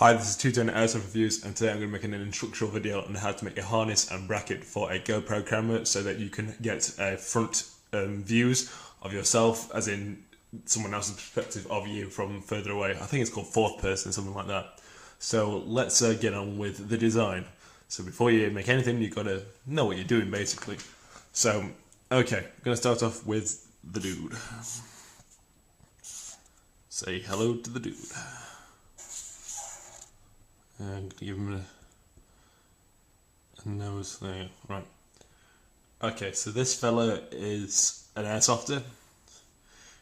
Hi, this is Two-Tone Airsoft Reviews, and today I'm going to be making an instructional video on how to make a harness and bracket for a GoPro camera so that you can get front views of yourself, as in someone else's perspective of you from further away. I think it's called fourth person, something like that. So let's get on with the design. So before you make anything, you've got to know what you're doing, basically. So, okay, I'm going to start off with the dude. Say hello to the dude. I'm going to give him a nose there. Right. Okay, so this fella is an airsofter.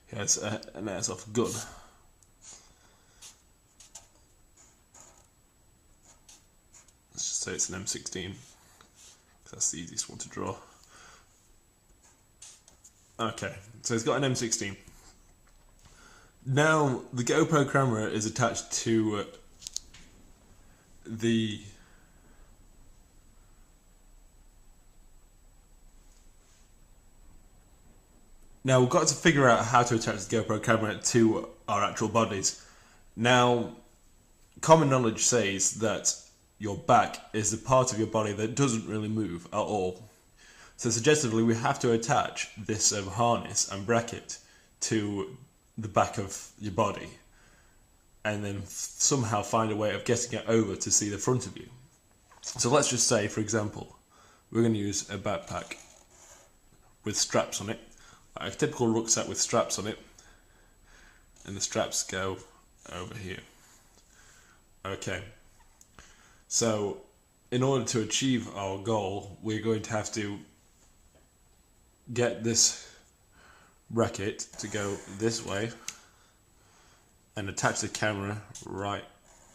He has an airsoft gun. Let's just say it's an M16, because that's the easiest one to draw. Okay, so he's got an M16. Now, the GoPro camera is attached to Now we've got to figure out how to attach the GoPro camera to our actual bodies. Now, common knowledge says that your back is the part of your body that doesn't really move at all. So suggestively, we have to attach this harness and bracket to the back of your body, and then somehow find a way of getting it over to see the front of you. So let's just say, for example, we're going to use a backpack with straps on it, like a typical rucksack with straps on it, and the straps go over here. Okay, so in order to achieve our goal, we're going to have to get this bracket to go this way and attach the camera right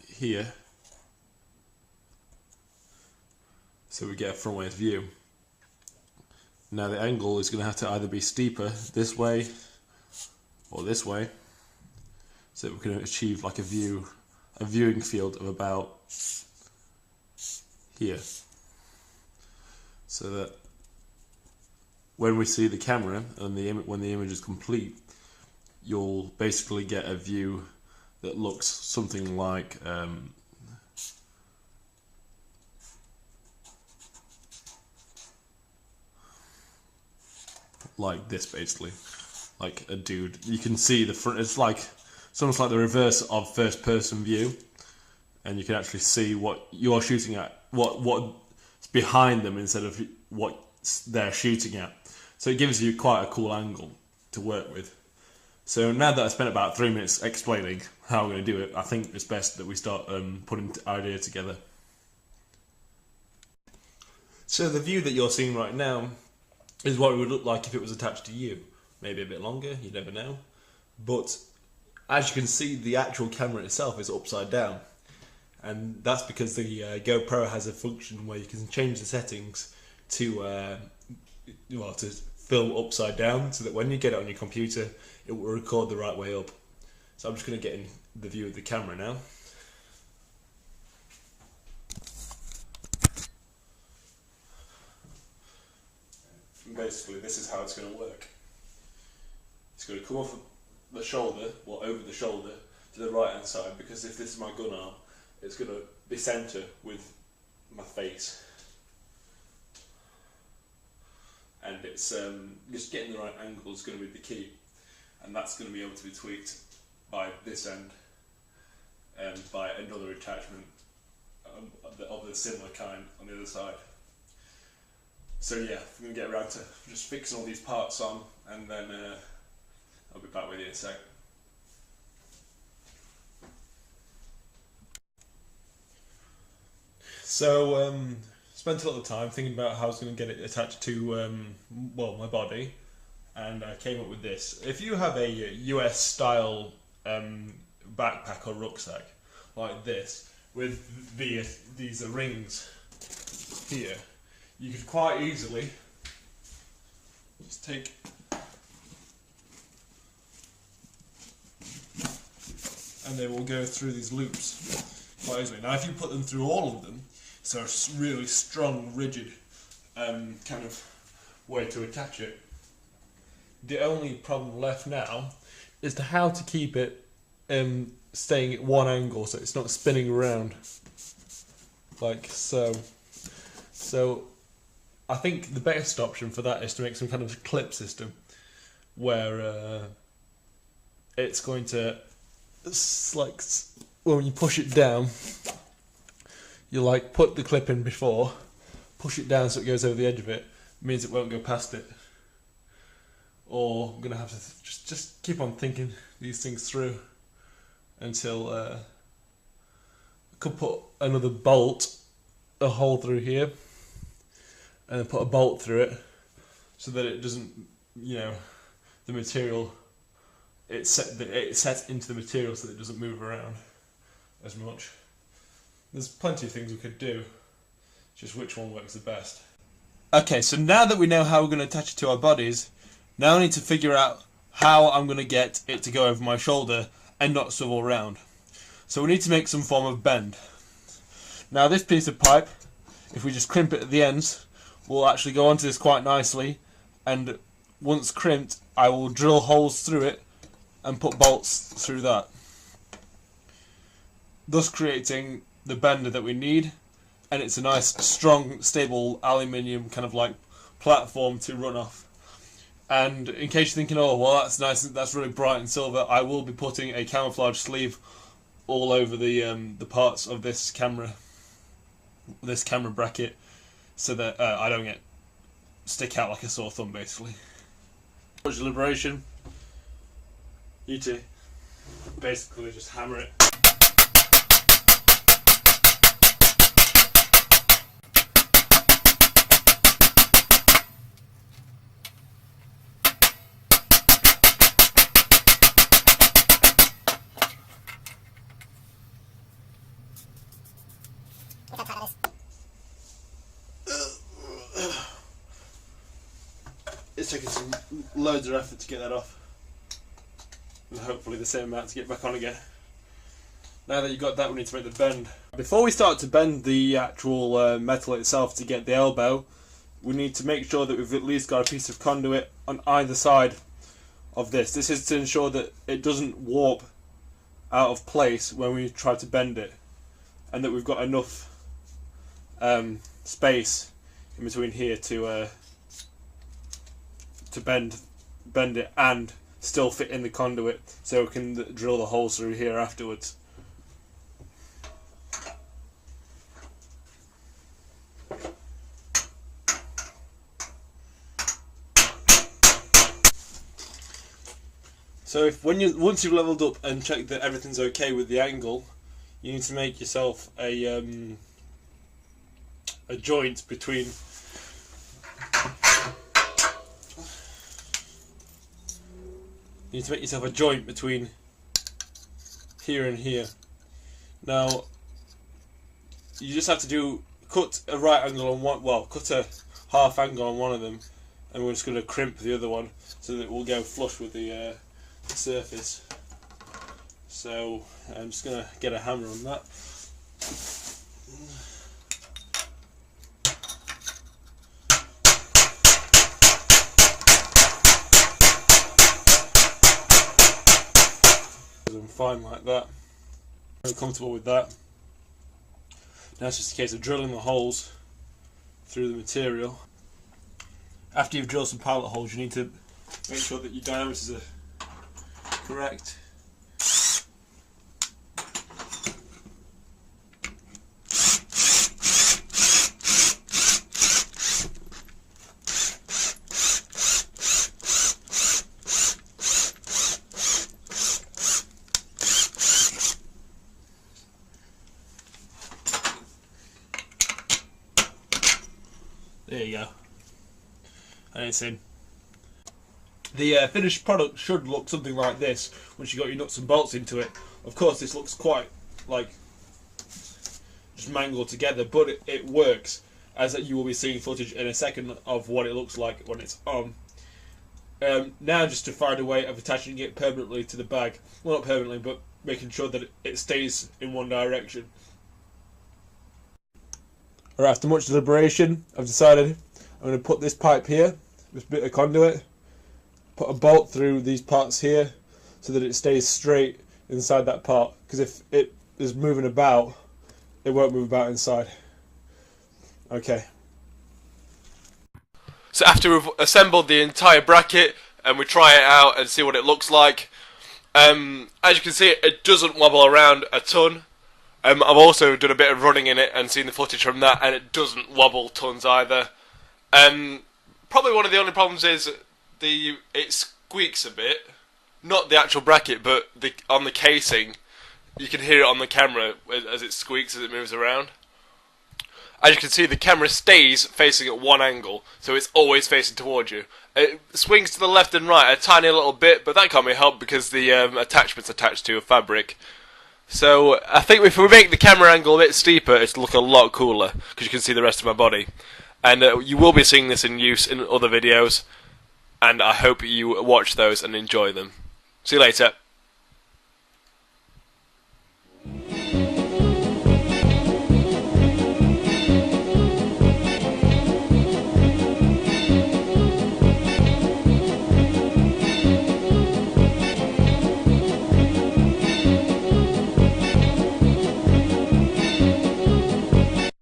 here so we get a front ways view. Now the angle is going to have to either be steeper this way or this way, so that we can achieve like a viewing field of about here, so that when we see the camera and when the image is complete, you'll basically get a view that looks something like this, basically, like a dude. You can see the front. It's like it's almost like the reverse of first-person view, and you can actually see what you're shooting at, what's behind them instead of what they're shooting at. So it gives you quite a cool angle to work with. So now that I spent about 3 minutes explaining how we're going to do it, I think it's best that we start putting the idea together. So the view that you're seeing right now is what it would look like if it was attached to you. Maybe a bit longer, you never know. But as you can see, the actual camera itself is upside down. And that's because the GoPro has a function where you can change the settings to film upside down, so that when you get it on your computer, it will record the right way up. So I'm just going to get in the view of the camera now. And basically, this is how it's going to work. It's going to come off the shoulder, or over the shoulder, to the right hand side, because if this is my gun arm, it's going to be centre with my face. And it's just getting the right angle is going to be the key, and that's going to be able to be tweaked by this end and by another attachment of the similar kind on the other side. So yeah, I'm going to get around to just fixing all these parts on, and then I'll be back with you in a sec. So spent a lot of time thinking about how I was going to get it attached to my body, and I came up with this. If you have a US style backpack or rucksack like this with these rings here, you could quite easily just take and they will go through these loops quite easily. Now if you put them through all of them, so a really strong, rigid kind of way to attach it. The only problem left now is to how to keep it staying at one angle, so it's not spinning around like so. So I think the best option for that is to make some kind of clip system where it's going to, like, when you push it down, you like put the clip in before, push it down so it goes over the edge of it, means it won't go past it. Or I'm gonna have to just keep on thinking these things through until I could put another bolt, a hole through here, and then put a bolt through it so that it doesn't, you know, the material, it's set into the material so that it doesn't move around as much. There's plenty of things we could do, just which one works the best. Okay, so now that we know how we're going to attach it to our bodies, now I need to figure out how I'm going to get it to go over my shoulder and not swivel around. So we need to make some form of bend. Now this piece of pipe, if we just crimp it at the ends, will actually go onto this quite nicely, and once crimped I will drill holes through it and put bolts through that, thus creating the bender that we need. And it's a nice strong stable aluminium kind of like platform to run off. And in case you're thinking, oh well, that's nice, that's really bright and silver, I will be putting a camouflage sleeve all over the parts of this camera bracket, so that I don't stick out like a sore thumb, basically. Much deliberation, you two basically just hammer it. It's taken some loads of effort to get that off, and hopefully the same amount to get back on again. Now that you've got that, we need to make the bend. Before we start to bend the actual metal itself to get the elbow, we need to make sure that we've at least got a piece of conduit on either side of this. This is to ensure that it doesn't warp out of place when we try to bend it, and that we've got enough space in between here to bend it and still fit in the conduit, so we can drill the holes through here afterwards. So once you've leveled up and checked that everything's okay with the angle, you need to make yourself a joint between here and here. Now you just have to cut a right angle on one, well, cut a half angle on one of them, and we're just going to crimp the other one so that it will go flush with the surface. So I'm just going to get a hammer on that. I'm fine like that. Very comfortable with that. Now it's just a case of drilling the holes through the material. After you've drilled some pilot holes, you need to make sure that your diameters are correct. There you go. And it's in. The finished product should look something like this once you got your nuts and bolts into it. Of course, this looks quite like just mangled together, but it works, as you will be seeing footage in a second of what it looks like when it's on. Now just to find a way of attaching it permanently to the bag. Well, not permanently, but making sure that it stays in one direction. Alright, after much deliberation, I've decided I'm going to put this pipe here, this bit of conduit, put a bolt through these parts here so that it stays straight inside that part, because if it is moving about, it won't move about inside. Okay. So after we've assembled the entire bracket and we try it out and see what it looks like, as you can see, it doesn't wobble around a ton. I've also done a bit of running in it and seen the footage from that, and it doesn't wobble tons either. Probably one of the only problems is it squeaks a bit. Not the actual bracket, but on the casing. You can hear it on the camera as it squeaks as it moves around. As you can see, the camera stays facing at one angle, so it's always facing towards you. It swings to the left and right a tiny little bit, but that can't be helped because the attachment's attached to a fabric. So I think if we make the camera angle a bit steeper, it'll look a lot cooler, because you can see the rest of my body. And you will be seeing this in use in other videos, and I hope you watch those and enjoy them. See you later.